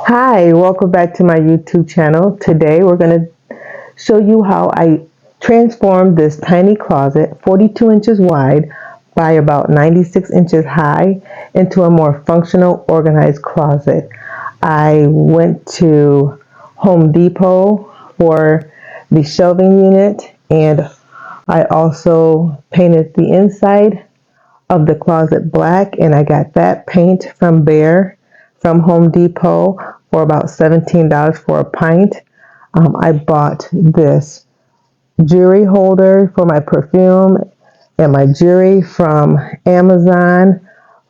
Hi, welcome back to my YouTube channel. Today we're going to show you how I transformed this tiny closet, 42 inches wide by about 96 inches high, into a more functional, organized closet. I went to Home Depot for the shelving unit, and I also painted the inside of the closet black, and I got that paint from Behr from Home Depot for about $17 for a pint. I bought this jewelry holder for my perfume and my jewelry from Amazon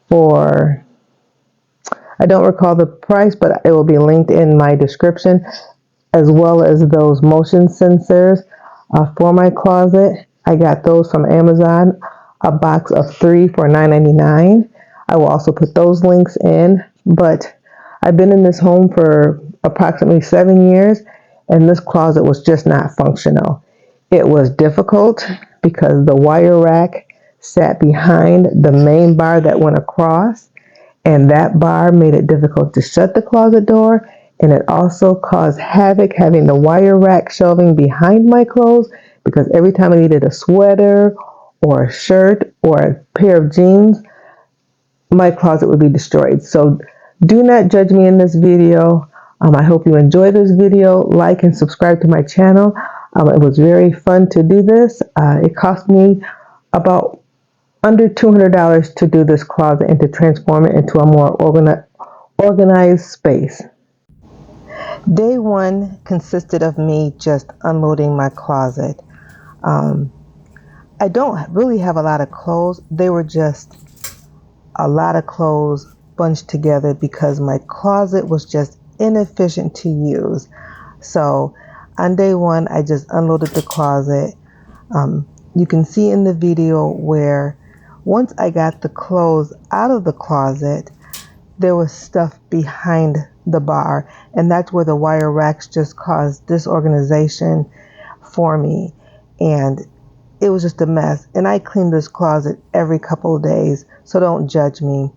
for, I don't recall the price, but it will be linked in my description, as well as those motion sensors for my closet. I got those from Amazon, a box of 3 for $9.99. I will also put those links in, but I've been in this home for approximately 7 years, and this closet was just not functional. It was difficult because the wire rack sat behind the main bar that went across, and that bar made it difficult to shut the closet door, and it also caused havoc having the wire rack shelving behind my clothes, because every time I needed a sweater or a shirt or a pair of jeans, my closet would be destroyed. So do not judge me in this video. I hope you enjoy this video. Like and subscribe to my channel. It was very fun to do this. It cost me about under $200 to do this closet and to transform it into a more organized space. Day one consisted of me just unloading my closet. I don't really have a lot of clothes. They were just a lot of clothes bunched together because my closet was just inefficient to use. So on day one, I just unloaded the closet. You can see in the video where once I got the clothes out of the closet, there was stuff behind the bar, and that's where the wire racks just caused disorganization for me, and it was just a mess. And I clean this closet every couple of days, so don't judge me.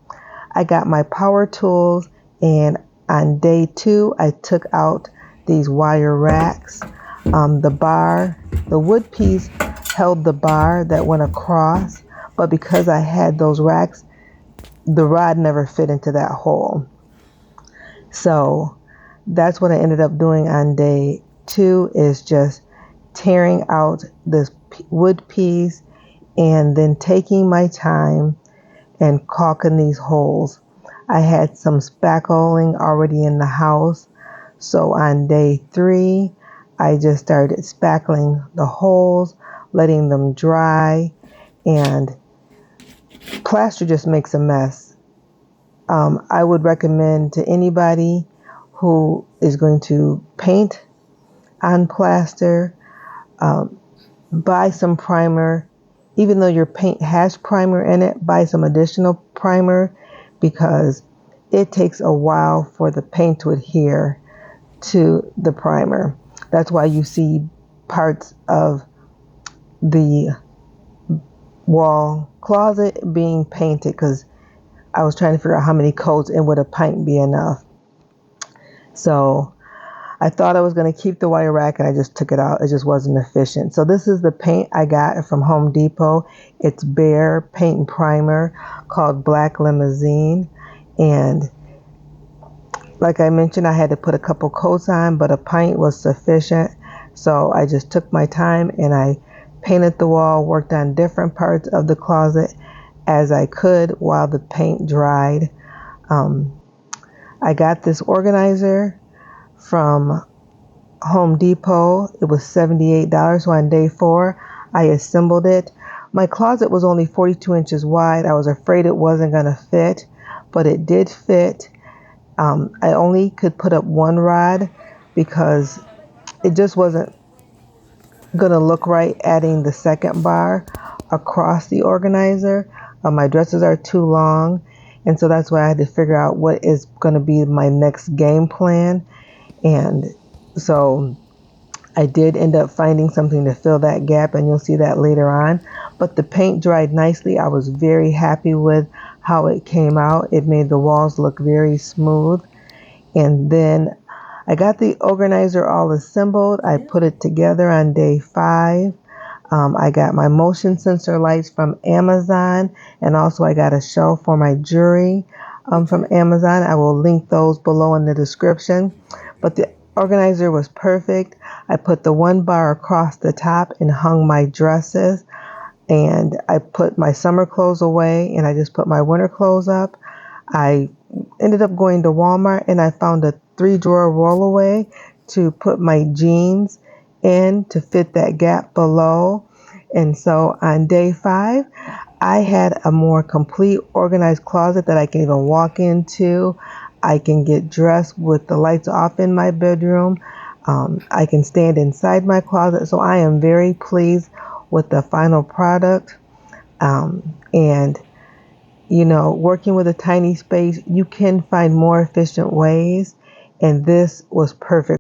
I got my power tools, and on day two I took out these wire racks. The wood piece held the bar that went across, but because I had those racks, the rod never fit into that hole. So that's what I ended up doing on day two, is just tearing out this wood piece and then taking my time and caulking these holes. I had some spackling already in the house, so on day three I just started spackling the holes, letting them dry, and plaster just makes a mess. I would recommend to anybody who is going to paint on plaster, buy some primer. Even though your paint has primer in it, buy some additional primer, because it takes a while for the paint to adhere to the primer. That's why you see parts of the wall closet being painted, because I was trying to figure out how many coats and would a pint be enough. So I thought I was going to keep the wire rack, and I just took it out. It just wasn't efficient. So this is the paint I got from Home Depot. It's Behr paint and primer called Black Limousine. And like I mentioned, I had to put a couple coats on, but a pint was sufficient. So I just took my time and I painted the wall, worked on different parts of the closet as I could while the paint dried. I got this organizer from Home Depot. It was $78. So on day four, I assembled it. My closet was only 42 inches wide. I was afraid it wasn't going to fit, but it did fit. I only could put up one rod because it just wasn't going to look right adding the second bar across the organizer. My dresses are too long, and so that's why I had to figure out what is going to be my next game plan. And so I did end up finding something to fill that gap, and you'll see that later on. But the paint dried nicely. I was very happy with how it came out. It made the walls look very smooth. And then I got the organizer all assembled. I put it together on day 5. I got my motion sensor lights from Amazon, and also I got a shelf for my jewelry from Amazon. I will link those below in the description. But the organizer was perfect. I put the one bar across the top and hung my dresses, and I put my summer clothes away, and I just put my winter clothes up. I ended up going to Walmart and I found a 3-drawer rollaway to put my jeans in to fit that gap below. And so on day 5, I had a more complete organized closet that I can even walk into. I can get dressed with the lights off in my bedroom. I can stand inside my closet. So I am very pleased with the final product. And working with a tiny space, you can find more efficient ways, and this was perfect.